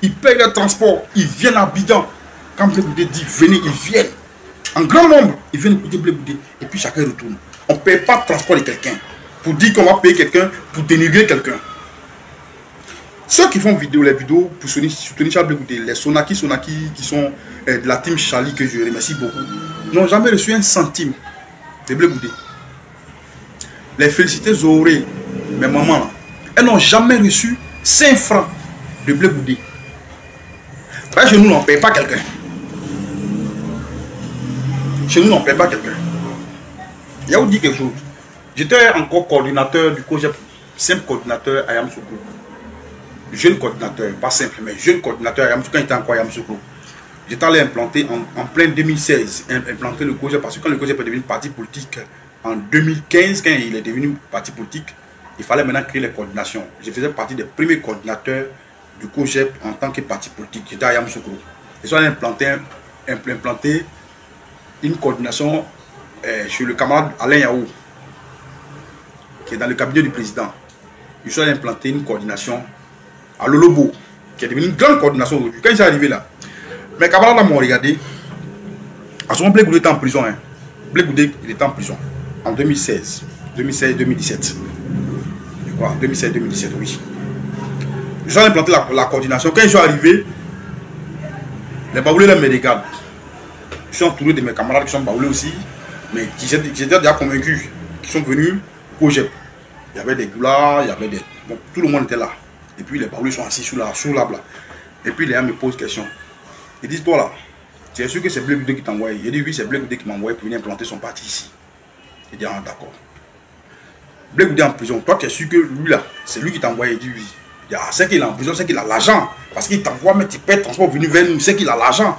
Ils payent le transport, ils viennent à Abidjan. Quand Blé Goudé dit venez, ils viennent. En grand nombre, ils viennent écouter Blé Goudé. Et puis chacun retourne. On ne paye pas le transport de quelqu'un pour dire qu'on va payer quelqu'un, pour dénigrer quelqu'un. Ceux qui font les vidéos pour soutenir Charles Blé Goudé, les Sonaki qui sont de la team Charlie, que je remercie beaucoup, n'ont jamais reçu un centime de Blé Goudé. Les féliciter Zoré, mes mamans là, elles n'ont jamais reçu 5 francs de Blé Goudé. Chez nous, on ne paye pas quelqu'un. Chez nous, on ne paye pas quelqu'un. Il y a vous dit quelque chose. J'étais encore coordinateur du COGEP, simple coordinateur à Yamoussoukro. Jeune coordinateur, pas simple, mais jeune coordinateur à Yamoussoukro quand j'étais encore à Yamoussoukro. J'étais allé implanter en plein 2016, implanter le COGEP, parce que quand le COGEP est devenu parti politique en 2015, quand il est devenu parti politique, il fallait maintenant créer les coordinations. Je faisais partie des premiers coordinateurs du COGEP en tant que parti politique. J'étais à Yamoussoukro. Ils sont allés implanter une coordination chez le camarade Alain Yaou, qui est dans le cabinet du président. Ils sont allés implanter une coordination à Lolobo, qui est devenue une grande coordination aujourd'hui. Quand ils sont arrivés là, mes camarades m'ont regardé. À ce moment, Blé Goudé était en prison. Hein. Blé Goudé, il était en prison en 2016, 2017. Je crois, 2016-2017, oui. Ils ont implanté la coordination. Quand ils sont arrivés, les baoulés là me regardent. Je suis entouré de mes camarades qui sont baoulés aussi, mais qui j'étais déjà convaincus, qui sont venus au GEP. Il y avait des goulards, il y avait des... Bon, tout le monde était là. Et puis les baoulés sont assis sous l'arbre là. Et puis les gens me posent question. Ils disent, toi là, tu es sûr que c'est Blé Goudé qui t'a envoyé? Il dit, oui, c'est Blé Goudé qui m'a envoyé pour venir implanter son parti ici. Il dit, ah d'accord. Blé Goudé en prison, toi tu es sûr que lui là, c'est lui qui t'a envoyé? Il dit, oui. Il dit, ah, c'est qu'il est en prison, c'est qu'il a l'argent. Parce qu'il t'envoie, mais tu paies le transport venu vers nous, c'est qu'il a l'argent.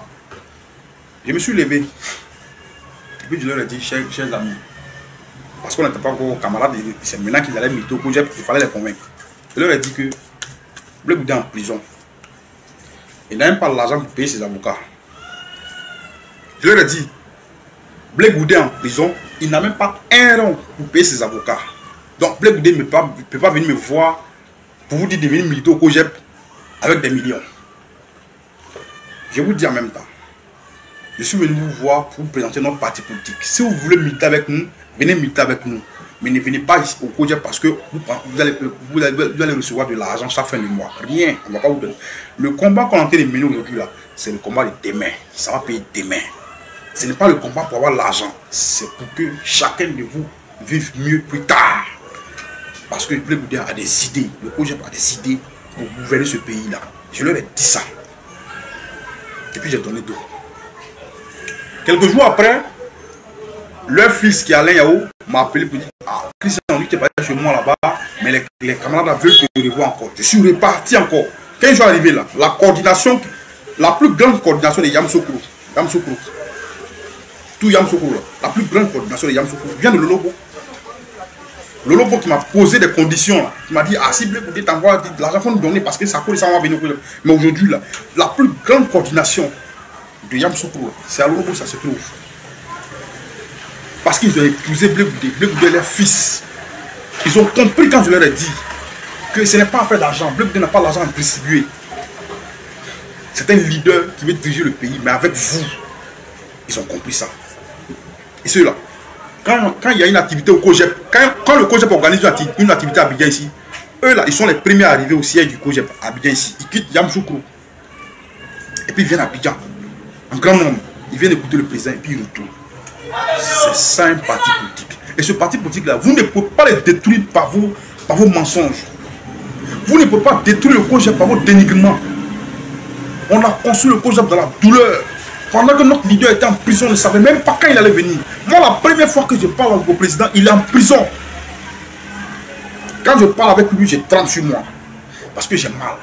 Je me suis levé. Et puis je leur ai dit, chers amis, parce qu'on n'était pas encore camarades, c'est maintenant qu'ils allaient mytho, il fallait les convaincre. Je leur ai dit que Blé Goudé en prison. Il n'a même pas l'argent pour payer ses avocats. Je leur ai dit, Blé Goudé en prison, il n'a même pas un rond pour payer ses avocats. Donc Blé Goudé ne peut pas venir me voir pour vous dire de venir militer au COGEP avec des millions. Je vous dis en même temps, je suis venu vous voir pour vous présenter notre parti politique. Si vous voulez militer avec nous, venez militer avec nous. Mais ne venez pas ici au COGEP parce que vous allez recevoir de l'argent chaque fin du mois. Rien, on ne va pas vous donner. Le combat qu'on est en train de mener aujourd'hui là, c'est le combat de demain. Ça va payer demain. Ce n'est pas le combat pour avoir l'argent. C'est pour que chacun de vous vive mieux plus tard. Parce que le Blé Goudé a des idées. Le COGEP a des idées pour gouverner ce pays là. Je leur ai dit ça. Et puis j'ai donné d'eau. Quelques jours après, leur fils qui est Alain Yao m'a appelé pour dire, ah, Christian, lui, tu es pas chez moi là-bas, mais les camarades veulent te revoir encore. Je suis reparti encore. Quand je suis arrivé là, la coordination, la plus grande coordination de Yamoussoukro, tout Yamoussoukro là, la plus grande coordination de Yamoussoukro vient de Lolobo. Lolobo qui m'a posé des conditions là, qui m'a dit, ah, si Blé Goudé t'envoie de l'argent qu'on nous donne parce que ça coûte, ça va venir. Mais aujourd'hui là, la plus grande coordination de Yamoussoukro, c'est à Lolobo, ça se trouve. Parce qu'ils ont épousé Blé Goudé leur fils. Ils ont compris quand je leur ai dit que ce n'est pas affaire d'argent. Blé Goudé n'a pas l'argent à distribuer. C'est un leader qui veut diriger le pays, mais avec vous. Ils ont compris ça. Et ceux-là, quand il y a une activité au COGEP, quand le COGEP organise une activité à Abidjan ici, eux là, ils sont les premiers à arriver au siège du COGEP à Abidjan ici. Ils quittent Yamoussoukro. Et puis ils viennent à Abidjan. En grand nombre. Ils viennent écouter le président et puis ils retournent. C'est ça un parti politique. Et ce parti politique-là, vous ne pouvez pas le détruire par vos mensonges. Vous ne pouvez pas détruire le COGEP par vos dénigrements. On a construit le COGEP dans la douleur. Pendant que notre leader était en prison, on ne savait même pas quand il allait venir. Moi, la première fois que je parle au président, il est en prison. Quand je parle avec lui, j'ai 30 sur moi. Parce que j'ai mal.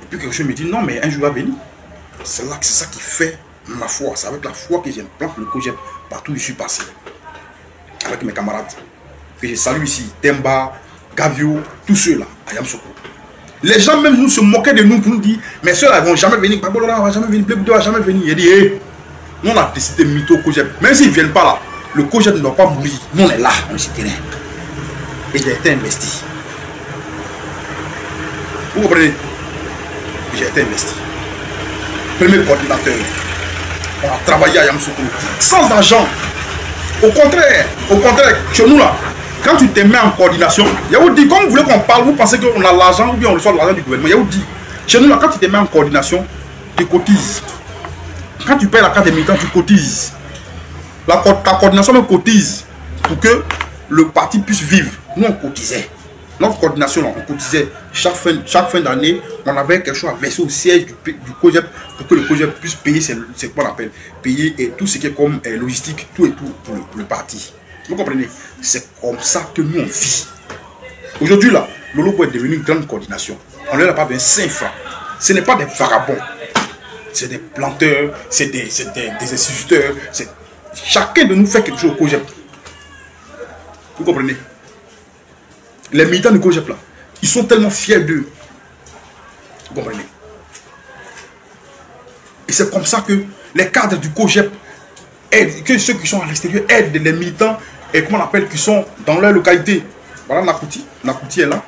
Et puis quelque chose me dit, non, mais un jour va venir. C'est ça qui fait ma foi. C'est avec la foi que j'implante le COGEP partout où je suis passé. Avec mes camarades. Que je salue ici. Temba, Gavio, tous ceux-là, à Yamoussoukro. Les gens même nous se moquaient de nous pour nous dire, mais ceux-là ne vont jamais venir. Babolora ne va jamais venir. Blé Goudé ne va jamais venir. Il dit, hey, nous on a décidé de mytho au COGEP. Même s'ils ne viennent pas là, le COGEP ne doit pas mourir. Nous on est là, on est sur le terrain. Et j'ai été investi. Vous comprenez? j'ai été investi. Premier coordinateur. On a travaillé à Yamoussoukro. Sans argent. Au contraire, chez nous là, quand tu te mets en coordination, Yahou dit, comme vous voulez qu'on parle, vous pensez qu'on a l'argent ou bien on reçoit l'argent du gouvernement. Yahou dit, chez nous là, quand tu te mets en coordination, tu cotises. Quand tu payes la carte des militants, tu cotises. Ta coordination me cotise pour que le parti puisse vivre. Nous, on cotisait. Notre coordination, là, on cotisait. Chaque fin d'année, on avait quelque chose à verser au siège du COJEP pour que le COJEP puisse payer, c'est quoi on appelle, payer et tout ce qui est comme logistique, tout et tout pour le parti. Vous comprenez? C'est comme ça que nous, on vit. Aujourd'hui, là, le logo est devenu une grande coordination. On ne leur a pas besoin 5 francs. Ce n'est pas des vagabonds. C'est des planteurs, c'est des instituteurs. Chacun de nous fait quelque chose au COJEP. Vous comprenez? Les militants du COJEP là, ils sont tellement fiers d'eux. Vous comprenez? Et c'est comme ça que les cadres du COJEP aident, que ceux qui sont à l'extérieur aident les militants et comment on appelle, qui sont dans leur localité. Voilà Nakouti. Nakouti est là.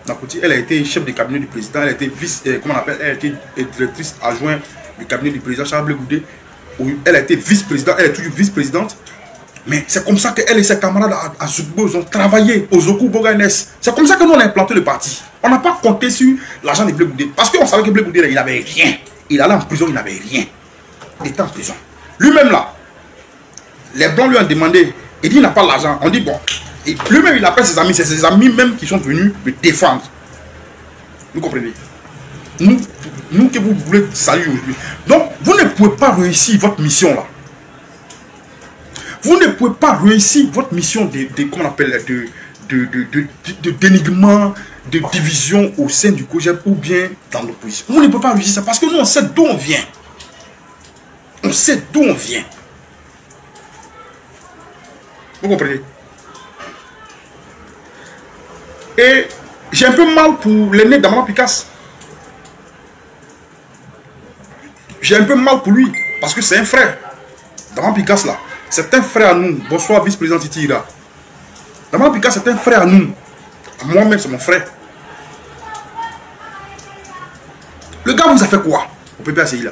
Nakouti, elle a été chef de cabinet du président, elle a été comment on appelle, elle a été directrice adjointe du cabinet du président Charles Goudé. Elle a été vice-présidente, elle est toujours vice-présidente. Mais c'est comme ça qu'elle et ses camarades à Zoukbo ont travaillé au Zoku Boganes. C'est comme ça que nous on a implanté le parti. On n'a pas compté sur l'argent de Blé Goudé. Parce qu'on savait que Blé Goudé, il n'avait rien. Il allait en prison, il n'avait rien. Il était en prison. Lui-même là, les Blancs lui ont demandé, il dit il n'a pas l'argent. On dit bon. Lui-même il appelle ses amis, c'est ses amis même qui sont venus le défendre. Vous comprenez? Nous que vous voulez saluer aujourd'hui. Donc, vous ne pouvez pas réussir votre mission là. Vous ne pouvez pas réussir votre mission comment on appelle, de dénigrement, de division au sein du COJEP ou bien dans l'opposition. Vous ne pouvez pas réussir ça parce que nous, on sait d'où on vient. On sait d'où on vient. Vous comprenez? Et j'ai un peu mal pour l'aîné d'Amara Picasse. J'ai un peu mal pour lui parce que c'est un frère. Damara Picasse là. C'est un frère à nous. Bonsoir, vice-président Titi là. Damara Picasse, c'est un frère à nous. Moi-même, c'est mon frère. Le gars vous a fait quoi au PPACI là?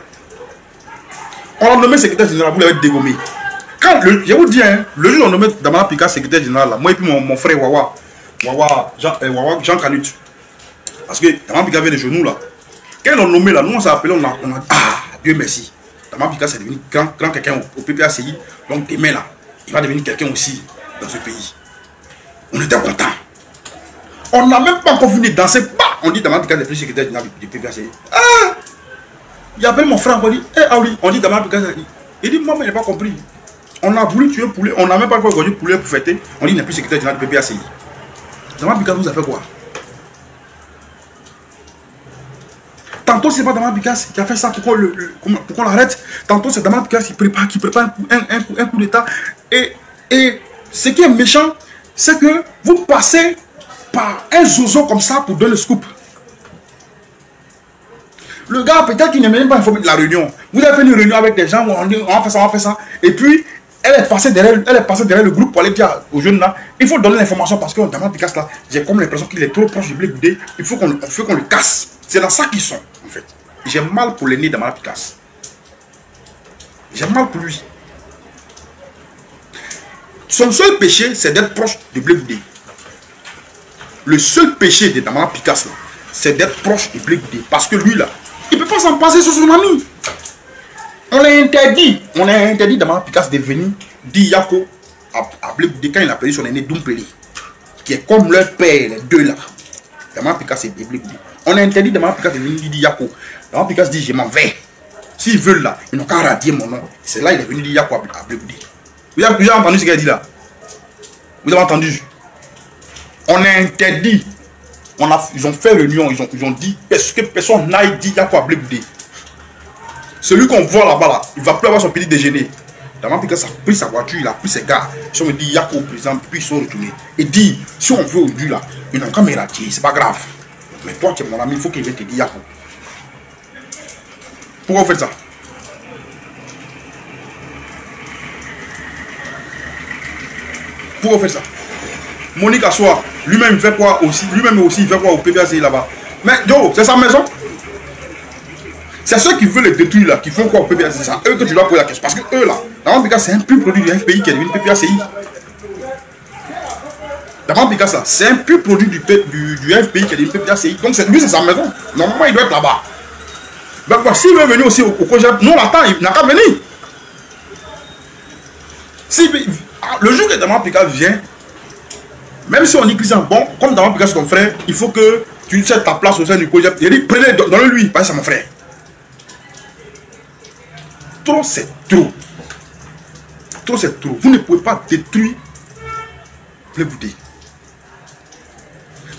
On l'a nommé secrétaire général, vous l'avez dégommé. Quand je vous dis, hein, le jour où on nommé Damara Picasse secrétaire général là, moi et puis mon frère Jean Canut. Parce que Damara Picasse avait les genoux là. Quand on l'a nommé là, nous on s'est appelé, on a ah, Dieu merci. Damara Picasse est devenu grand quelqu'un au PPACI. Donc demain là, il va devenir quelqu'un aussi dans ce pays. On était contents. On n'a même pas encore fini de danser. Bah, on dit Damara Picasse est plus secrétaire général du PPACI. Ah, il appelle mon frère, on dit, ah oui, on dit Damara Picasse. Il dit, moi, mais il n'a pas compris. On a voulu tuer poulet, on n'a même pas fait aujourd'hui poulet pour fêter. On dit, il n'est plus secrétaire général du PPACI. Damara Picasse nous a fait quoi? Tantôt, c'est pas Damara Picasse qui a fait ça pour qu'on l'arrête. Tantôt, c'est Damara Picasse qui prépare un coup d'état. Et ce qui est méchant, c'est que vous passez par un zozo comme ça pour donner le scoop. Le gars, peut-être qu'il n'est même pas informé de la réunion. Vous avez fait une réunion avec des gens où on dit on va faire ça, on va faire ça. Et puis, elle est passée derrière le groupe pour aller dire aux jeunes là, il faut donner l'information parce que Damara Picasse là, j'ai comme l'impression qu'il est trop proche du Blé Goudé. Il faut qu'on le casse. C'est dans ça qu'ils sont, en fait. J'ai mal pour l'aîné Damara Picasse. J'ai mal pour lui. Son seul péché, c'est d'être proche de Blé Goudé. Le seul péché de Damara Picasse là, c'est d'être proche de Blé Goudé. Parce que lui là, il ne peut pas s'en passer sur son ami. On l'a interdit. On a interdit Damara Picasse de venir dire Yako à Blé Goudé quand il a perdu son aîné Doumpeli, qui est comme leur père, les deux là. Damara Picasse et Blé Goudé. On a interdit Damara Picasse de venir dire Yako. Damara Picasse dit je m'en vais. S'ils veulent là, ils n'ont qu'à radier mon nom. C'est là qu'il est venu dire Yako à Blé Goudé. Vous avez entendu ce qu'il a dit là? Vous avez entendu? On a interdit. Ils ont fait réunion, ils ont dit que personne n'aille dire Yako à Blé Goudé. Celui qu'on voit là-bas, là, il ne va plus avoir son petit déjeuner. Damara Picasse a pris sa voiture, il a pris ses gars. Ils ont dit Yako au président, puis ils sont retournés. Et dit, si on veut aujourd'hui là, ils n'ont qu'à me radier, c'est pas grave. Mais toi tu es mon ami, il faut qu'il vienne te dire Yako. Pourquoi vous faites ça? Pourquoi vous faites ça? Monique Assoir, lui-même fait quoi aussi? Lui-même aussi il fait quoi au PPACI là-bas? Mais yo, c'est sa maison. C'est ceux qui veulent les détruire là, qui font quoi au PPACI. C'est ça, eux que tu dois poser la question. Parce que eux là, Daman Picard, c'est un pur produit du FPI qui est devenu PPACI. Daman Picard, c'est un pur produit du FPI qui est devenu PPACI. Donc lui, c'est sa maison. Normalement, il doit être là-bas. Donc, s'il veut venir aussi au COJEP, nous on l'attend, il n'a qu'à venir. Le jour que Daman Picard vient, même si on dit Christian, bon, comme Daman Picard c'est ton frère, il faut que tu sais ta place au sein du COJEP. Il dit, prenez, donnez-lui, parce que c'est mon frère. Trop, c'est trop. Trop, c'est trop. Vous ne pouvez pas détruire les bouteilles.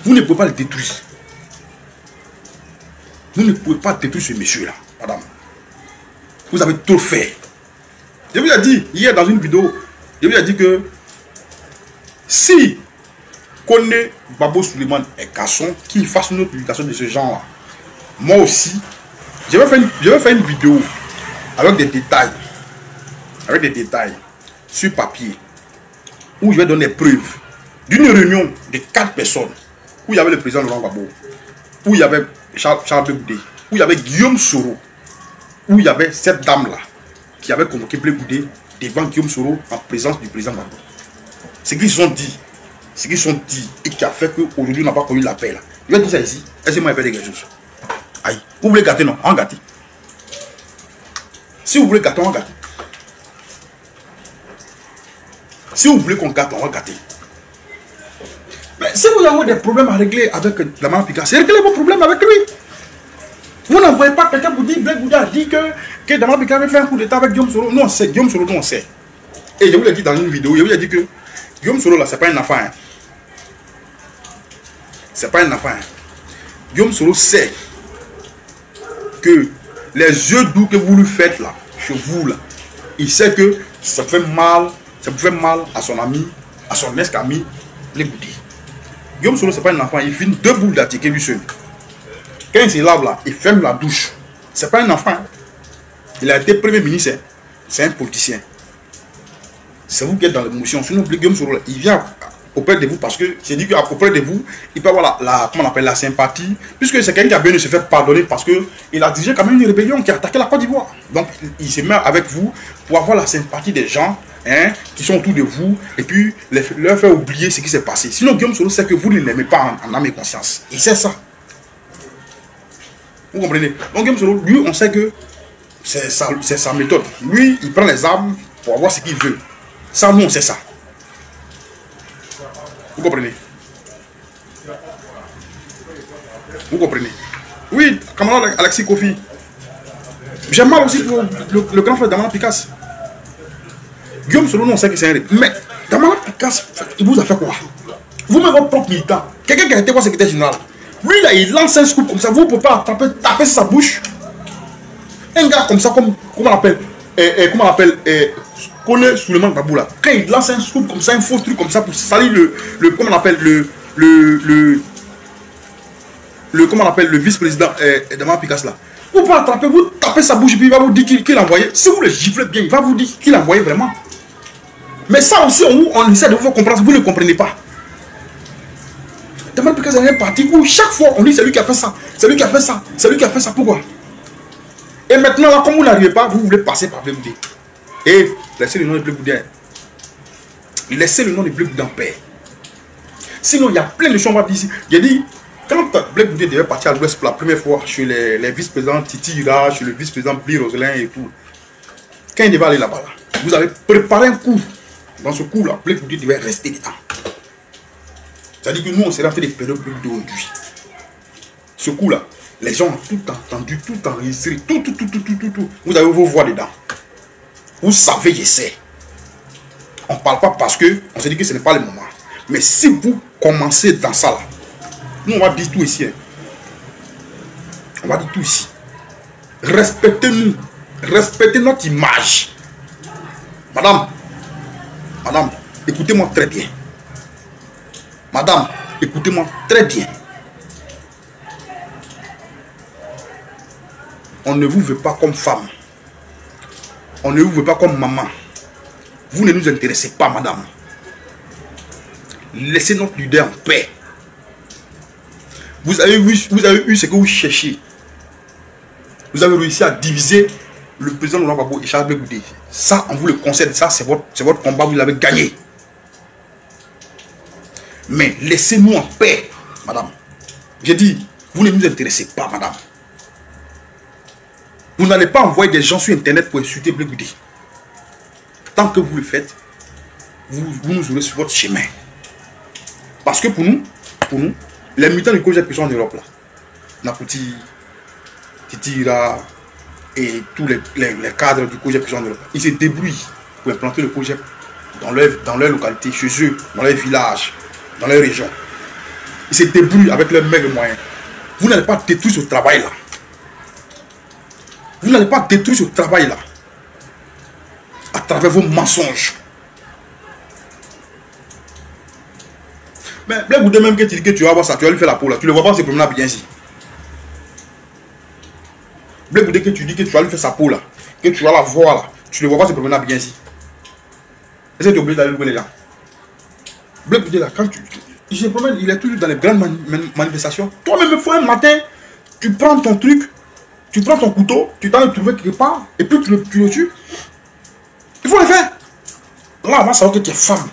Vous ne pouvez pas le détruire. Vous ne pouvez pas détruire ce monsieur-là, madame. Vous avez trop fait. Je vous ai dit, hier dans une vidéo, je vous ai dit que si connaît Babo Suleiman est garçon, qu'il fasse une autre publication de ce genre-là, moi aussi, je vais faire une vidéo avec des détails sur papier, où je vais donner preuves d'une réunion de 4 personnes, où il y avait le président Laurent Gbagbo, où il y avait Charles Blé-Goudé, où il y avait Guillaume Soro, où il y avait cette dame-là, qui avait convoqué Blé-Goudé devant Guillaume Soro en présence du président Gbagbo. Ce qu'ils sont dit, et qui a fait qu'aujourd'hui on n'a pas connu la paix là. Je vais dire ça ici, laissez-moi faire quelque chose. Aïe, vous voulez gâter, non? On gâte. Si vous voulez gâter, on va gâter. Si vous voulez qu'on gâte, on va gâter. Mais si vous avez des problèmes à régler avec Daman Picard, c'est régler vos problèmes avec lui. Vous n'envoyez pas quelqu'un pour dire Blé-Goudé a dit que Daman Picard avait fait un coup d'état avec Guillaume Soro. Non, c'est Guillaume Soro, nous on sait. Et je vous l'ai dit dans une vidéo, je vous ai dit que Guillaume Soro là, c'est pas un enfant. Hein. C'est pas un enfant. Hein. Guillaume Soro sait que les yeux doux que vous lui faites là, chez vous là, il sait que ça fait mal à son ami, à son ex-ami, Blé-Goudé. Guillaume Soro, c'est pas un enfant, il finit 2 boules d'attiquer lui seul. Quand il se lave là, il ferme la douche. C'est pas un enfant. Hein. Il a été premier ministre, hein. C'est un politicien. C'est vous qui êtes dans l'émotion. Sinon, Guillaume Soro, il vient auprès de vous parce que c'est dit qu'auprès de vous, il peut avoir comment on appelle, la sympathie, puisque c'est quelqu'un qui a besoin de se faire pardonner parce qu'il a dirigé quand même une rébellion qui a attaqué la Côte d'Ivoire. Donc, il se met avec vous pour avoir la sympathie des gens hein, qui sont autour de vous et puis leur faire oublier ce qui s'est passé. Sinon, Guillaume Soro sait que vous ne l'aimez pas en âme et conscience. Il sait ça. Vous comprenez? Donc, Guillaume Soro, lui, on sait que c'est sa méthode. Lui, il prend les armes pour avoir ce qu'il veut. Ça, nous, on sait ça. Vous comprenez? Vous comprenez? Oui, camarade Alexis Kofi. J'ai mal aussi pour le grand frère Daman Picard. Guillaume Soro, on sait que c'est un rêve. Mais Daman Picard, il vous a fait quoi? Vous-même, votre propre militant, quelqu'un qui a été votre secrétaire général, lui là, il lance un scoop comme ça, vous ne pouvez pas taper sur sa bouche. Un gars comme ça, comment on appelle Connaît Suleiman Gbagbo là. Quand il lance un scoop comme ça, un faux truc comme ça pour salir comment on appelle comment on appelle le vice-président Daman Picard là. Vous pouvez attraper, vous tapez sa bouche et puis il va vous dire qu'il a envoyé. Si vous le giflez bien, il va vous dire qu'il a envoyé vraiment. Mais ça aussi, on essaie de vous faire comprendre, vous ne comprenez pas. Daman Picard c'est un parti où chaque fois on dit c'est lui qui a fait ça, c'est lui qui a fait ça, c'est lui qui a fait ça. Pourquoi? Et maintenant là, comme vous n'arrivez pas, vous voulez passer par Blé-Goudé. Et laissez le nom de Blé-Goudé. Laissez le nom de Blé-Goudé en paix. Sinon, il y a plein de choses, on va dire ici. J'ai dit, quand Blé-Goudé devait partir à l'Ouest pour la première fois, chez les vice-présidents Titi Ira, chez le vice-président Bli Roselin et tout, quand il devait aller là-bas, là, vous avez préparé un coup. Dans ce coup-là, Blé-Goudé devait rester dedans. C'est-à-dire que nous, on s'est rentré des périodes Blé-Goudé aujourd'hui. Ce coup-là, les gens ont tout entendu, tout enregistré, tout. Vous avez vos voix dedans. Vous savez, je sais. On ne parle pas parce qu'on se dit que ce n'est pas le moment. Mais si vous commencez dans ça, là, nous, on va dire tout ici. Hein. On va dire tout ici. Respectez-nous. Respectez notre image. Madame, écoutez-moi très bien. Madame, écoutez-moi très bien. On ne vous veut pas comme femme. On ne vous veut pas comme maman. Vous ne nous intéressez pas, madame. Laissez notre leader en paix. Vous avez eu ce que vous cherchez. Vous avez réussi à diviser le président Laurent Gbagbo et Charles Blé Goudé. Ça, on vous le concède. Ça, c'est votre combat. Vous l'avez gagné. Mais laissez-nous en paix, madame. J'ai dit, vous ne nous intéressez pas, madame. Vous n'allez pas envoyer des gens sur Internet pour insulter Blé Goudé. Tant que vous le faites, vous nous aurez sur votre chemin. Parce que pour nous, les militants du COJEP qui sont en Europe, là, Napouti, Titira et tous les cadres du COJEP qui sont en Europe, ils se débrouillent pour implanter le COJEP dans leur localité, chez eux, dans leur village, dans leur région. Ils se débrouillent avec leurs maigres moyens. Vous n'allez pas détruire ce travail-là. Vous n'allez pas détruire ce travail-là à travers vos mensonges. Mais Blé Goudé, même que tu dis que tu vas voir ça, tu vas lui faire la peau là. Tu ne le vois pas se promener bien ici. Blé Goudé, que tu dis que tu vas lui faire sa peau là, que tu vas la voir là, tu ne le vois pas se promener bien ici. Est-ce que tu es obligé d'aller louer les gens? Blé Goudé là, quand il se promène, il est toujours dans les grandes manifestations. Toi-même, il faut un matin, tu prends ton truc, tu prends ton couteau, tu t'en le trouver quelque part, et puis tu le tues. Il faut le faire. Là, on va savoir que tu es femme.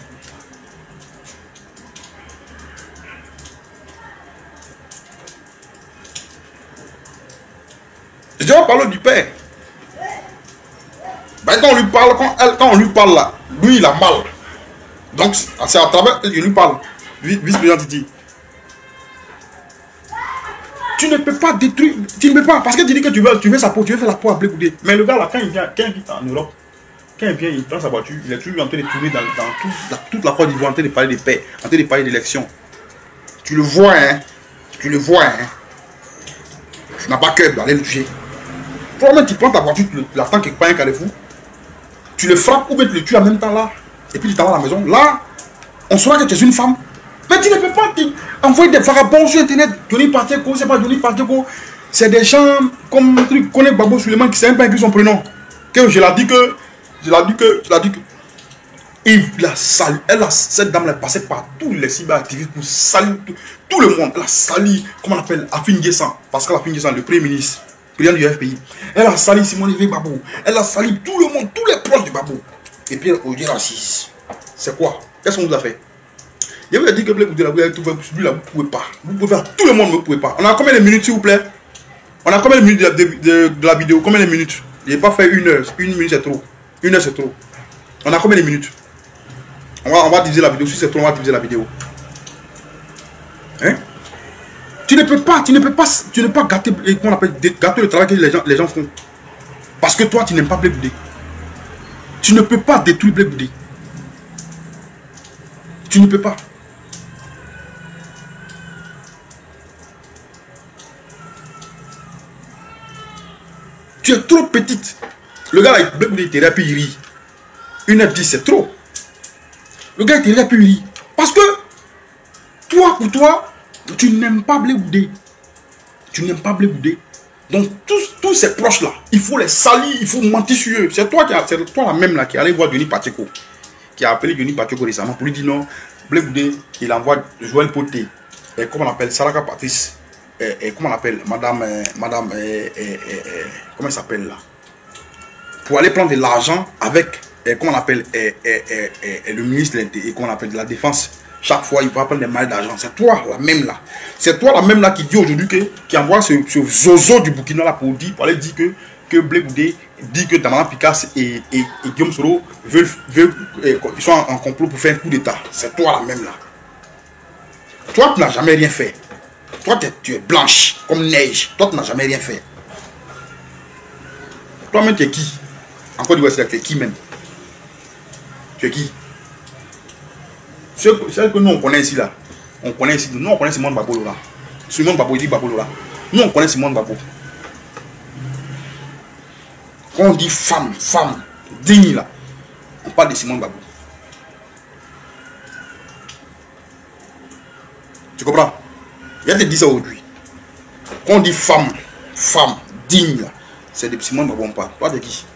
Je dois parler du père. Ben, quand on lui parle, quand on lui parle là, lui il a mal. Donc c'est à travers que je lui parle. Vice-président Titi. Tu ne peux pas détruire, tu ne peux pas, parce que tu dis que tu veux sa peau, tu veux faire la peau à Blé Goudé. Mais le gars là, quand il vient en Europe, quand il vient, il prend sa voiture, il est toujours en train de tourner dans toute la Côte d'Ivoire, en train de parler de paix, en train de parler d'élection. Tu le vois, hein. Tu le vois, hein. Tu n'as pas cœur d'aller le toucher. Toi-même, tu prends ta voiture, tu l'attends quelque part, un carrefour, tu le frappes ou bien tu le tues en même temps là, et puis tu t'en vas à la maison. Là, on saura que tu es une femme. Mais tu ne peux pas envoyer des vagabonds sur Internet. Johnny Parteko, c'est pas Johnny Parteko. C'est des gens comme un truc, connaît Babo Suleiman qui sait même pas écrit son prénom. Que je l'ai dit que. Cette dame, elle passait par tous les cyberactivistes pour salir tout le monde. Elle a sali, comment on appelle, Afin Guessan. Pascal Afin Guessan, le Premier ministre, président du FPI. Elle a sali Simone Veil Babo. Elle a sali tout le monde, tous les proches du Babo. Et puis elle a assise. C'est quoi? Qu'est-ce qu'on vous a fait? Je vous ai dit que Blé Goudé, vous avez tout fait, celui-là, vous ne pouvez pas. Vous pouvez faire tout le monde, vous ne pouvez pas. On a combien de minutes, s'il vous plaît? On a combien de minutes de la vidéo? Combien de minutes? Je n'ai pas fait 1 heure. 1 minute, c'est trop. 1 heure, c'est trop. On a combien de minutes? On va diviser la vidéo. Si c'est trop, on va diviser la vidéo. Hein? Tu ne peux pas gâter, comment on appelle, gâter le travail que les gens font. Parce que toi, tu n'aimes pas Blé Goudé. Tu ne peux pas détruire Blé Goudé. Tu ne peux pas. Tu es trop petite. Le gars là, Blé Goudé, il était rapide, il rit. 1h10, c'est trop. Le gars était rapide, il rit. Parce que, toi, pour toi, tu n'aimes pas Blé Goudé. Tu n'aimes pas Blé Goudé. Donc, tous ces proches-là, il faut les salir, il faut mentir sur eux. C'est toi la même là qui est allé voir Johnny Parteko. Qui a appelé Johnny Parteko récemment pour lui dire non, Blé Goudé, il envoie Joël Poté. Et comment on appelle Saraka Patrice. Et comment on appelle Madame, comment elle s'appelle là, pour aller prendre de l'argent avec, comment on appelle, le ministre comment on appelle, de la défense. Chaque fois, il va prendre des mal d'argent. C'est toi la même là. C'est toi la même là qui dit aujourd'hui qui envoie ce zozo du Burkina là pour aller dire que Blé Goudé dit que Damana Picasse et Guillaume Soro ils sont en complot pour faire un coup d'état. C'est toi la même là. Toi, tu n'as jamais rien fait. Toi, tu es blanche, comme neige. Toi, tu n'as jamais rien fait. Toi-même, tu es qui? En Côte d'Ivoire, tu es qui même? Tu es qui? C'est que nous, on connaît ici, là. On connaît ici. Nous, on connaît Simone Gbagbo, là. Simone Gbagbo, il dit Gbagbo, là. Nous, on connaît Simone Gbagbo. Quand on dit femme digne, là, on parle de Simone Gbagbo. Tu comprends? Il y a des 10 ans aujourd'hui. Quand on dit femme digne, c'est de Simone Gbagbo on parle. Toi de qui?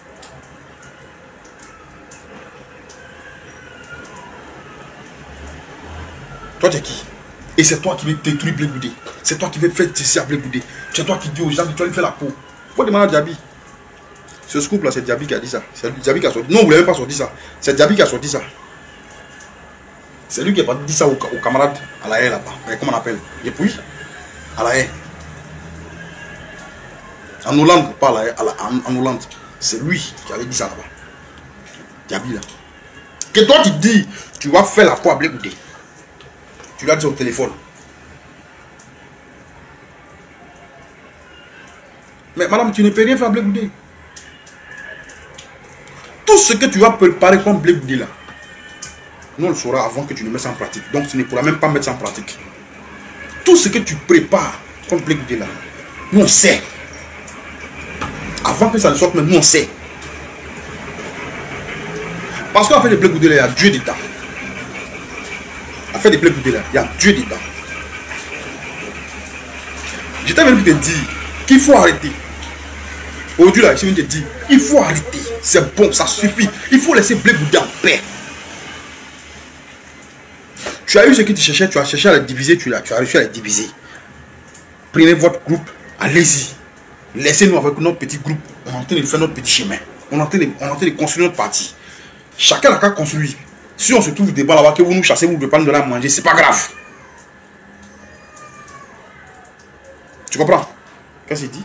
Toi de qui? Et c'est toi qui veux détruire Blé Goudé. C'est toi qui veux faire tisser à Blé Goudé. C'est toi qui dis aux gens que tu vas lui faire la peau. faut demander à Diaby. Ce scoop là, c'est Diaby qui a dit ça. C'est Diaby qui a sorti. Non, vous l'avez pas sorti ça. C'est Diaby qui a sorti ça. C'est lui qui a pas dit ça aux camarades à la haie là-bas. Comment on appelle? Et puis, à la haie. En Hollande, pas à la haie, en Hollande. C'est lui qui avait dit ça là-bas. Diaby là. Que toi tu dis, tu vas faire la foi à Blé Goudé. Tu l'as dit au téléphone. Mais madame, tu ne peux rien faire à Blé Goudé. Tout ce que tu vas préparer comme Blé Goudé là, nous on le saura avant que tu ne mettes ça en pratique. Donc tu ne pourras même pas mettre ça en pratique. Tout ce que tu prépares comme Blé Goudé là, nous on sait. Avant que ça ne sorte, mais nous on sait. Parce qu'en fait des Blé Goudé là, il y a Dieu dedans. En fait des Blé Goudé là, il y a Dieu dedans. J'étais venu te dire qu'il faut arrêter. Aujourd'hui là, je viens te dire, il faut arrêter. C'est bon, ça suffit. Il faut laisser Blé Goudé en paix. Tu as eu ce que tu cherchais, tu as cherché à les diviser, tu as réussi à les diviser. Prenez votre groupe, allez-y. Laissez-nous avec notre petit groupe. On est en train de faire notre petit chemin. On est en train de construire notre parti. Chacun n'a qu'à construire. Si on se trouve des balles là-bas, que vous nous chassez, vous ne pouvez pas nous donner à manger, c'est pas grave. Tu comprends? Qu'est-ce qu'il dit?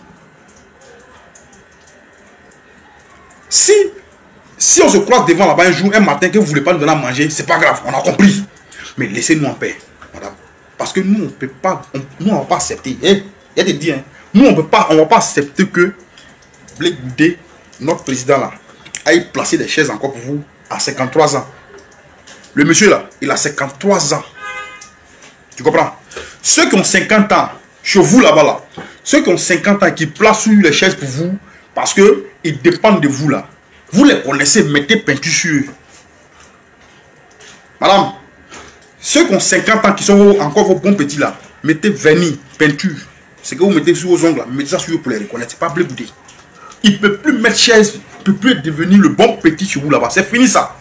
Si on se croise devant là-bas un jour, un matin, que vous ne voulez pas nous donner à manger, c'est pas grave, on a compris. Mais laissez-nous en paix, madame. Parce que nous, on ne peut pas, nous, on ne va pas accepter. Il y a des dire, hein, nous, on ne va pas accepter que Blé Goudé, notre président là, aille placer des chaises encore pour vous à 53 ans. Le monsieur là, il a 53 ans. Tu comprends? Ceux qui ont 50 ans, chez vous là-bas là, ceux qui ont 50 ans qui placent sur les chaises pour vous, parce qu'ils dépendent de vous là. Vous les connaissez, mettez peinture sur eux. Madame, ceux qui ont 50 ans, qui sont encore vos bons petits là, mettez vernis, peinture. Ce que vous mettez sur vos ongles là, mettez ça sur eux pour les reconnaître. C'est pas Blé Goudé. Il ne peut plus mettre chaise, il ne peut plus devenir le bon petit chez vous là-bas. C'est fini ça.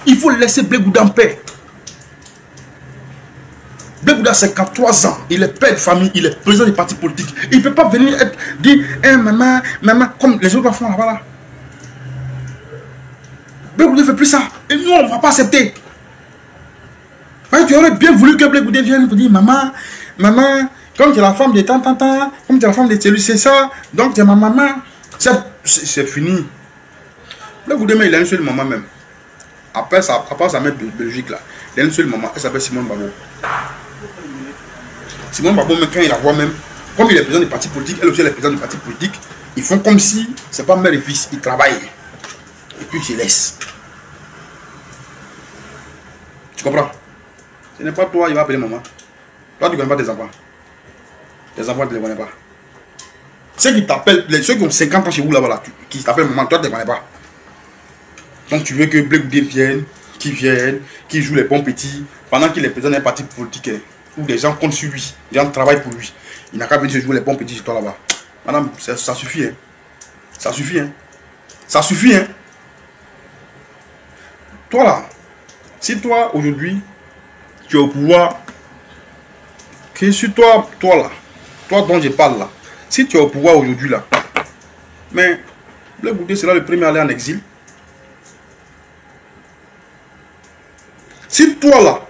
Il faut laisser Blé Goudé en paix. Blé Goudé a 53 ans, il est père de famille, il est président des partis politiques. Il ne peut pas venir dire hey, maman, comme les autres font là-bas. Là. Blé Goudé ne fait plus ça. Et nous, on ne va pas accepter. Ouais, tu aurais bien voulu que Blé Goudé vienne pour dire maman, comme tu es la femme de tant, comme tu es la femme de celui, c'est ça, donc tu es ma maman. C'est fini. Blé Goudé, mais il a une seule maman même. Après sa mère de Belgique là, il a une seule maman, elle s'appelle Simone Babo. Simone Babo, même quand il la voit même, comme il est président des partis politiques, elle aussi elle est présidente des partis politiques, ils font comme si c'est pas mère et fils, ils travaillent. Et puis ils se laissent. Tu comprends? Ce n'est pas toi, il va appeler maman. Toi, tu ne connais pas tes enfants. Tes enfants, tu ne les connais pas. Ceux qui t'appellent, ceux qui ont 50 ans chez vous là-bas, qui t'appellent maman, toi, tu ne les connais pas. Donc tu veux que Blé Goudé vienne, qui joue les bons petits, pendant qu'il est président d'un parti politique, où des gens comptent sur lui, des gens travaillent pour lui. Il n'a qu'à venir jouer les bons petits chez toi là-bas. Madame, ça suffit. Hein. Ça suffit. Hein. Ça suffit. Hein. Toi là, si toi aujourd'hui, tu es au pouvoir, que si toi là, toi dont je parle là, si tu es au pouvoir aujourd'hui là, mais Blé Goudé sera le premier à aller en exil. Si toi là,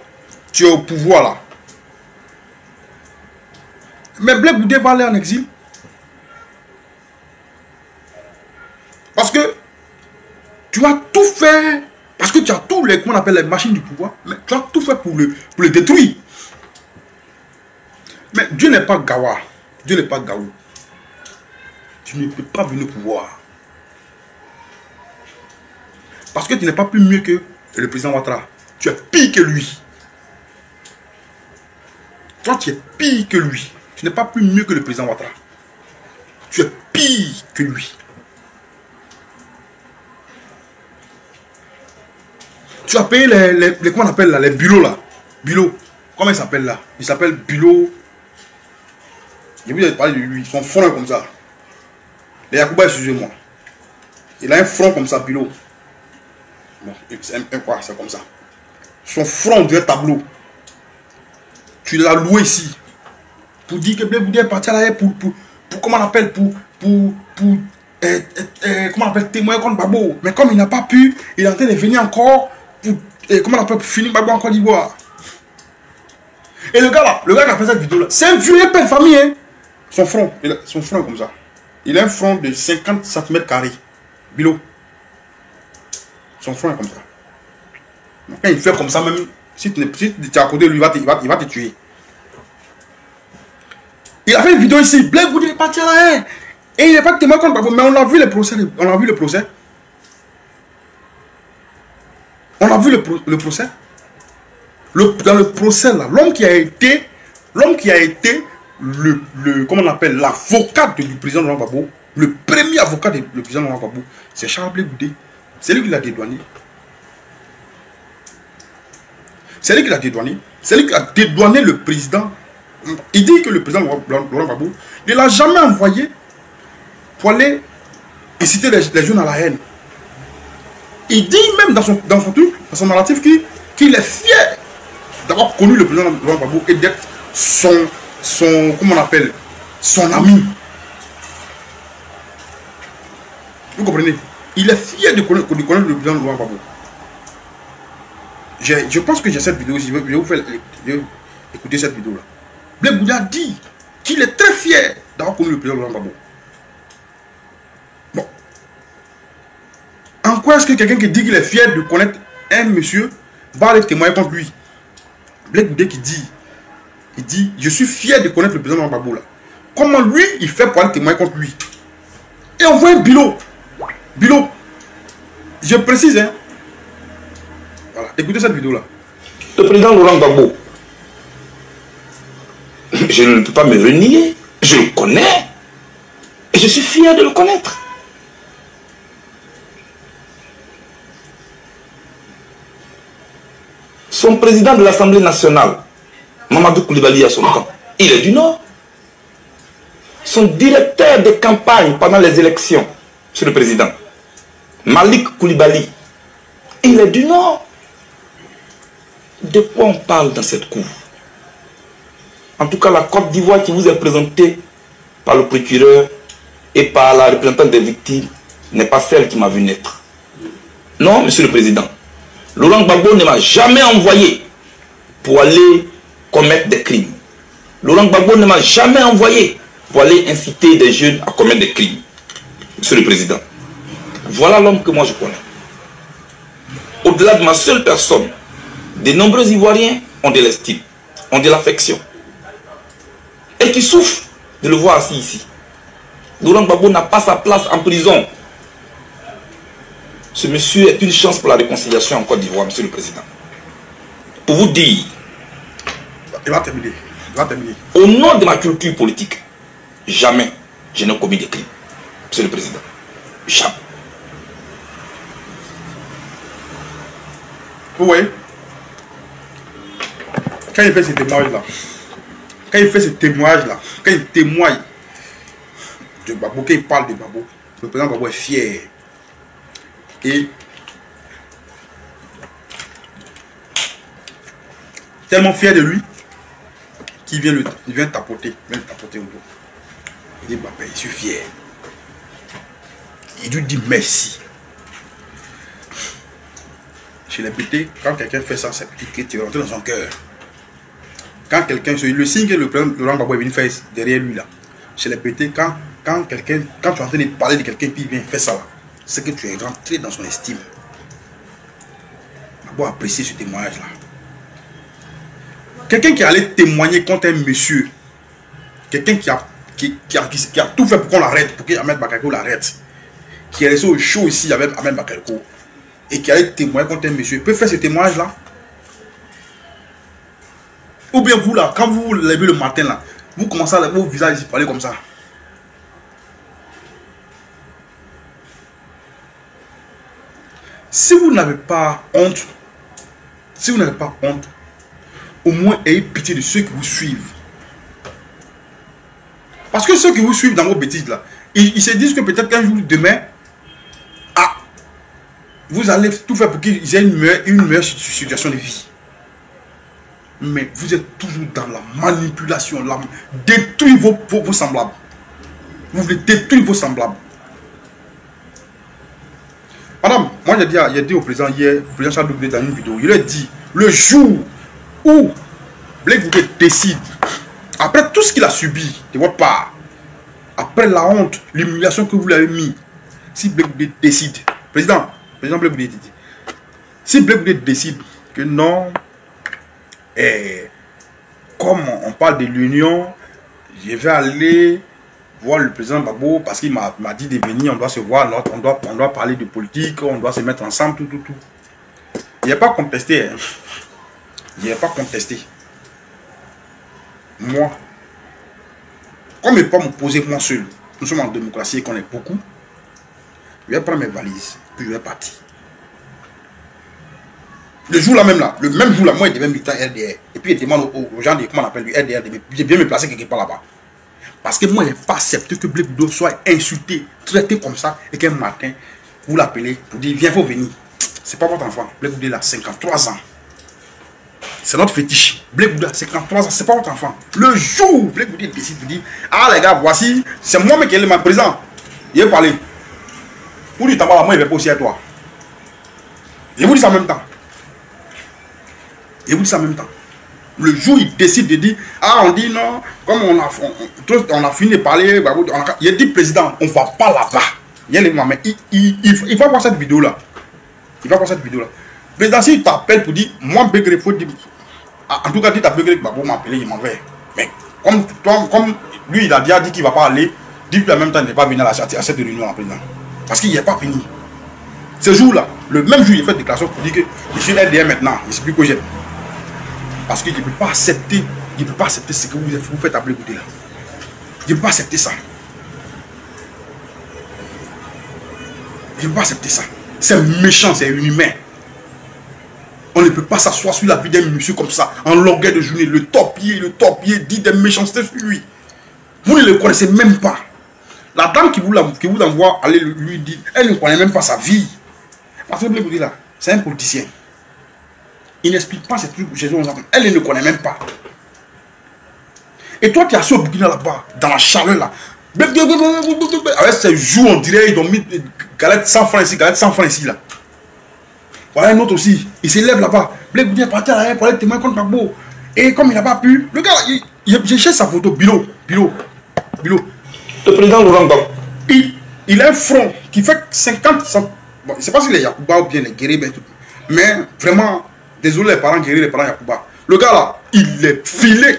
tu es au pouvoir là, mais Blé Goudé va aller en exil. Parce que tu as tout fait, parce que tu as tous les, comment on appelle les machines du pouvoir, mais tu as tout fait pour le détruire. Mais Dieu n'est pas Gawa, Dieu n'est pas Gaou. Tu ne peux pas venir au pouvoir. Parce que tu n'es pas plus mieux que le président Ouattara. Tu es pire que lui. Toi, tu es pire que lui. Tu n'es pas plus mieux que le président Ouattara. Tu es pire que lui. Tu as payé les comment on appelle là, les bulots là. Bulots. Comment il s'appelle là? Il s'appelle Bulot. J'ai vu parler de lui. Son front est comme ça. Les Yacouba, excusez-moi. Il a un front comme ça, Bulot. Bon, c'est quoi? C'est comme ça. Son front dirait tableau. Tu l'as loué ici. pour dire que Blé Goudé est parti à l'arrière pour comment on appelle, comment on appelle, témoigner contre Gbagbo. Mais comme il n'a pas pu, il est en train de venir encore pour, comment on appelle, pour finir Gbagbo en Côte d'Ivoire. Et le gars qui a fait cette vidéo là, c'est un vieux père de famille, hein. Son front est comme ça. Il a un front de 50 cm². Bilo. Son front est comme ça. Donc, quand il fait comme ça, même si tu es à côté de lui, il va te tuer. Il a fait une vidéo ici. Blé Goudé est parti à la haine. Et il n'est pas témoin contre Gbagbo. Mais on a vu le procès. On a vu le procès. On a vu le procès. Dans le procès là, l'homme qui a été comment on appelle, l'avocat du président Laurent Gbagbo, le premier avocat du président Laurent Gbagbo, c'est Charles Blé Goudé. C'est lui qui l'a dédouané. C'est lui qui l'a dédouané. C'est lui qui a dédouané le président. Il dit que le président Laurent Gbagbo ne l'a jamais envoyé pour aller inciter les jeunes à la haine. Il dit même dans son truc, dans son narratif, qu'il est fier d'avoir connu le président Laurent Gbagbo et d'être son comment on appelle, son ami. Vous comprenez? Il est fier de connaître le président Laurent Gbagbo. Je pense que j'ai cette vidéo aussi. Je vais vous faire écouter cette vidéo là. Blé Goudé a dit qu'il est très fier d'avoir connu le président Laurent Gbagbo. Bon. En quoi est-ce que quelqu'un qui dit qu'il est fier de connaître un monsieur va aller témoigner contre lui? Blé Goudé qui dit, il dit, je suis fier de connaître le président Laurent Gbagbo là. Comment lui, il fait pour aller témoigner contre lui? Et on voit un Bilo. Bilo. Je précise, hein. Voilà, écoutez cette vidéo là. Le président Laurent Gbagbo, je ne peux pas me renier. Je le connais. Et je suis fier de le connaître. Son président de l'Assemblée nationale, Mamadou Koulibaly, à son camp, il est du Nord. Son directeur de campagne pendant les élections, monsieur le président, Malik Koulibaly, il est du Nord. De quoi on parle dans cette cour? En tout cas, la Côte d'Ivoire qui vous est présentée par le procureur et par la représentante des victimes n'est pas celle qui m'a vu naître. Non, monsieur le président. Laurent Gbagbo ne m'a jamais envoyé pour aller commettre des crimes. Laurent Gbagbo ne m'a jamais envoyé pour aller inciter des jeunes à commettre des crimes. Monsieur le président. Voilà l'homme que moi je connais. Au-delà de ma seule personne, de nombreux Ivoiriens ont de l'estime, ont de l'affection. Et qui souffrent de le voir assis ici. Laurent Gbagbo n'a pas sa place en prison. Ce monsieur est une chance pour la réconciliation en Côte d'Ivoire, monsieur le président. Pour vous dire, il va terminer. Au nom de ma culture politique, jamais je n'ai commis de crime, monsieur le président. Jamais. Vous voyez, quand il fait ces témoignages-là, quand il témoigne de Gbagbo, quand il parle de Gbagbo, le président Gbagbo est fier. Et tellement fier de lui qu'il vient tapoter au dos. Il dit, papa, je suis fier. Il lui dit merci. Chez les pétés, quand quelqu'un fait ça, c'est petit qui rentre dans son cœur. Quand quelqu'un, le signe que le président Laurent Gbagbo est venu faire derrière lui là, chez les pétés, quand tu es en train de parler de quelqu'un qui vient faire ça là, c'est que tu es rentré dans son estime. Gbagbo apprécier ce témoignage là. Quelqu'un qui allait témoigner contre un monsieur, quelqu'un qui a tout fait pour qu'on l'arrête, pour qu'Ahmed Bakayoko l'arrête, qui est resté au show ici avec Ahmed Bakayoko, et qui allait témoigner contre un monsieur, il peut faire ce témoignage là. Ou bien vous là, quand vous vous levez le matin là, vous commencez à vos visages parler comme ça. Si vous n'avez pas honte, au moins ayez pitié de ceux qui vous suivent. Parce que ceux qui vous suivent dans vos bêtises là, ils se disent que peut-être qu'un jour, demain, vous allez tout faire pour qu'ils aient une meilleure situation de vie. Mais vous êtes toujours dans la manipulation, détruire vos semblables. Vous voulez détruire vos semblables. Madame, moi j'ai dit au président hier, le président Charles Douglé dans une vidéo, il a dit, le jour où Blé Goudé décide, après tout ce qu'il a subi de votre part, après la honte, l'humiliation que vous l'avez mis, si Blé Goudé décide, président Blé Goudé dit, si Blé Goudé décide que non, comme on parle de l'union, je vais aller voir le président Gbagbo parce qu'il m'a dit de venir, on doit se voir, on doit parler de politique, on doit se mettre ensemble, tout. Il n'y a pas contesté. Hein. Il n'y a pas contesté. Moi, comme je ne peux pas me poser moi seul, nous sommes en démocratie et qu'on est beaucoup, je vais prendre mes valises, puis je vais partir. Le jour là même là, le même jour là, moi il devait militant RDR. Et puis il demande aux gens de, comment on appelle lui, RDR, de bien me placer quelque part là-bas. Parce que moi, je n'ai pas accepté que Blé Goudé soit insulté, traité comme ça, et qu'un matin, vous l'appelez, vous dites, viens, faut venir. C'est pas votre enfant. Blé Goudé a 53 ans. C'est notre fétiche. Blé Goudé a 53 ans, c'est pas votre enfant. Le jour où Blé Goudé décide de dire, ah les gars, voici, c'est moi qui est le président. Il est parlé. Pour lui, moi, il va pas aussi à toi. Je vous dis ça en même temps. Je vous dis ça en même temps. Le jour où il décide de dire, ah on dit non, comme on a fini de parler, il a dit président, on ne va pas là-bas. Il va voir cette vidéo là. Il va voir cette vidéo là. Président, s'il t'appelle pour dire, moi Bégré, faut dire, en tout cas, dit à Bégré que Gbagbo m'a appelé, il m'en va. Mais comme lui, il a déjà dit qu'il ne va pas aller, dis-lui en même temps, il n'est pas venu à cette réunion là, président. Parce qu'il n'y est pas fini. Ce jour là, le même jour, il fait une déclaration pour dire que je suis RDR maintenant, je ne sais plus que j'aime. Parce qu'il ne peut pas accepter, ce que vous faites à Blé Goudé là. Il ne peut pas accepter ça. Il ne peut pas accepter ça. C'est méchant, c'est inhumain. On ne peut pas s'asseoir sur la vie d'un monsieur comme ça, en longueur de journée. Le torpiller dit des méchancetés sur lui. Vous ne le connaissez même pas. La dame qui vous envoie aller lui dire, elle ne connaît même pas sa vie. Parce que Blé Goudé là, c'est un politicien. Il n'explique pas ces trucs chez eux. Elle ne connaît même pas. Et toi qui as su au Burkina là-bas, dans la chaleur là, avec ces joues, on dirait ils ont mis galette 100 francs ici, galette 100 francs ici là. Voilà un autre aussi, il s'élève là-bas. Blé Goudé est parti à l'arrière pour aller témoigner contre Gbagbo. Et comme il n'a pas pu, le gars, j'ai cherché sa photo, Bilo. Le président Laurent Gbagbo. Il a un front qui fait 50 cm. Bon, je ne sais pas si les Yacouba ou bien les guerriers, mais vraiment. Désolé les parents guéris, les parents Yacouba. Le gars là, il est filé.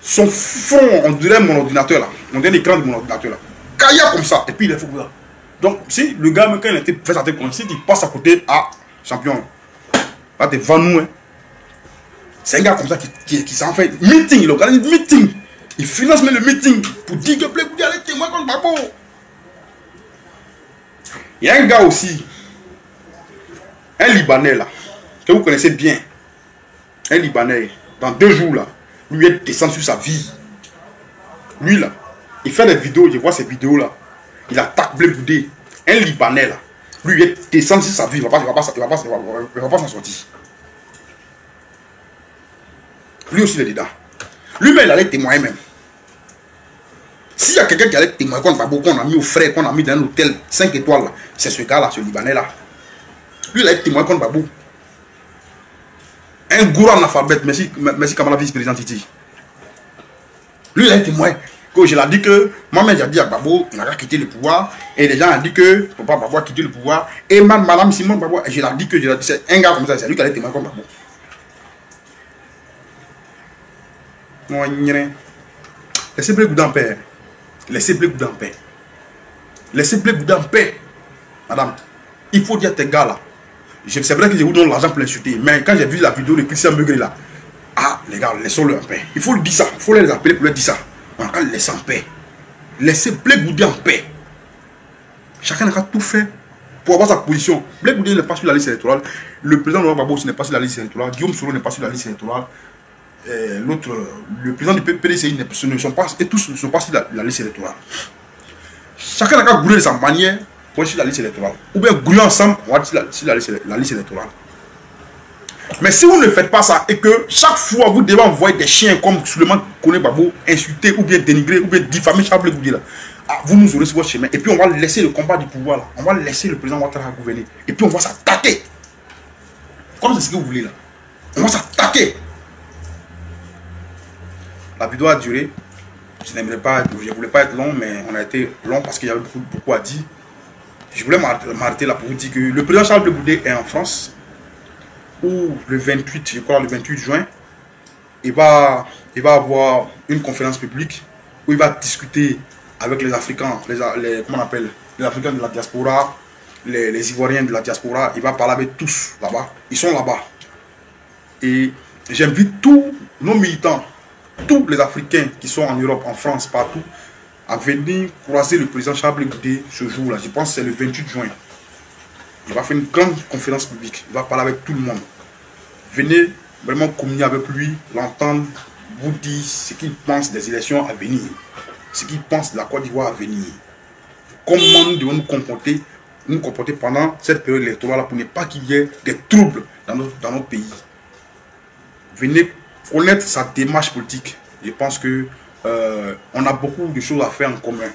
Son front, on dirait mon ordinateur là. On dirait l'écran de mon ordinateur là. Caillard comme ça. Et puis il est fou là. Donc si le gars, quand il était fait sa tête comme ça, il passe à côté, ah, champion. Là, devant nous. Hein. C'est un gars comme ça qui s'en fait meeting. Il organise meeting. Il finance même le meeting pour dire que Blé Goudé allait témoigner contre Gbagbo. Il y a un gars aussi. Un Libanais là, que vous connaissez bien, un Libanais, dans 2 jours là, lui est descendu sur sa vie. Lui là, il fait des vidéos, je vois ces vidéos là, il attaque Blé Goudé. Un Libanais là, lui est descendu sur sa vie, il ne va pas s'en sortir. Lui aussi il est dedans. Lui-même il allait témoigner même. S'il y a quelqu'un qui allait témoigner contre Gbagbo, qu'on a mis au frais, qu'on a mis dans un hôtel 5 étoiles là, c'est ce gars là, ce Libanais là. Lui, il a été témoin contre Gbagbo. Un gourou analphabète, merci Kamala vice-président Titi. Lui, il a été témoin. Que je l'ai dit que, moi-même, j'ai dit à Gbagbo, il n'a pas quitté le pouvoir. Et les gens ont dit que, papa Gbagbo a quitté le pouvoir. Et madame Simone Gbagbo, je l'ai dit que, c'est un gars comme ça, c'est lui qui a été témoin contre Gbagbo. Laissez Blé Goudé en paix. Laissez Blé Goudé en paix. Laissez Blé Goudé en paix. Madame, il faut dire à tes gars là. C'est vrai que je vous donne l'argent pour l'insulter. Mais quand j'ai vu la vidéo de Christian Bégré là, ah les gars, laissons-le en paix. Il faut le dire ça. Il faut les appeler pour leur dire ça. On va laisser en paix. Laissez Blé Goudé en paix. Chacun a tout fait pour avoir sa position. Blé Goudé n'est pas sur la liste électorale. Le président Laurent Gbagbo n'est pas sur la liste électorale. Guillaume Soro n'est pas sur la liste électorale. L'autre, le président du PDCI ne sont pas, et tous ne sont pas sur la liste électorale. Chacun a qu'à gouler de sa manière pour être sur la liste électorale. Ou bien gouler ensemble, on va être sur la liste électorale. Mais si vous ne faites pas ça et que chaque fois vous devez envoyer des chiens comme Souleymane Kone Babo, insulter ou bien dénigrer ou bien diffamer Charles Goudé là, vous nous aurez sur votre chemin. Et puis on va laisser le combat du pouvoir là. On va laisser le président Ouattara gouverner. Et puis on va s'attaquer. Comme c'est ce que vous voulez là. On va s'attaquer. La vidéo a duré. Je ne voulais pas être long, mais on a été long parce qu'il y avait beaucoup à dire. Je voulais m'arrêter là pour vous dire que le président Charles Goudé est en France. Où le 28, je crois le 28 juin, il va avoir une conférence publique où il va discuter avec les Africains, comment on appelle, les Africains de la diaspora, les Ivoiriens de la diaspora. Il va parler avec tous là-bas. Ils sont là-bas. Et j'invite tous nos militants, tous les Africains qui sont en Europe, en France, partout, à venir croiser le président Charles Goudé ce jour-là. Je pense que c'est le 28 juin. Il va faire une grande conférence publique. Il va parler avec tout le monde. Venez vraiment communier avec lui, l'entendre, vous dire ce qu'il pense des élections à venir. Ce qu'il pense de la Côte d'Ivoire à venir. Comment nous devons nous comporter pendant cette période électorale pour ne pas qu'il y ait des troubles dans notre pays. Venez connaître sa démarche politique. Je pense que on a beaucoup de choses à faire en commun.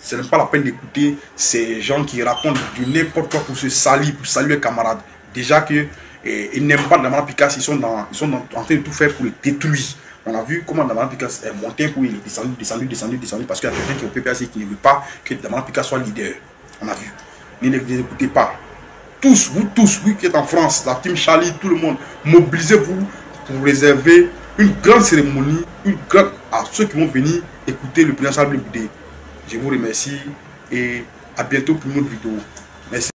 Ce n'est pas la peine d'écouter ces gens qui racontent du n'importe quoi pour se salir, pour saluer les camarades. Déjà qu'ils n'aiment pas Damara Picasse, ils sont en train de tout faire pour le détruire. On a vu comment Damara Picasse est monté pour il est descendu, parce qu'il y a quelqu'un qui est au PPAC qui ne veut pas que Damara Picasse soit leader. On a vu. Ne les écoutez pas. Tous, vous qui êtes en France, la team Charlie, tout le monde, mobilisez-vous pour réserver une grande cérémonie, à ceux qui vont venir écouter le président Charles Goudé. Je vous remercie et à bientôt pour une autre vidéo. Merci.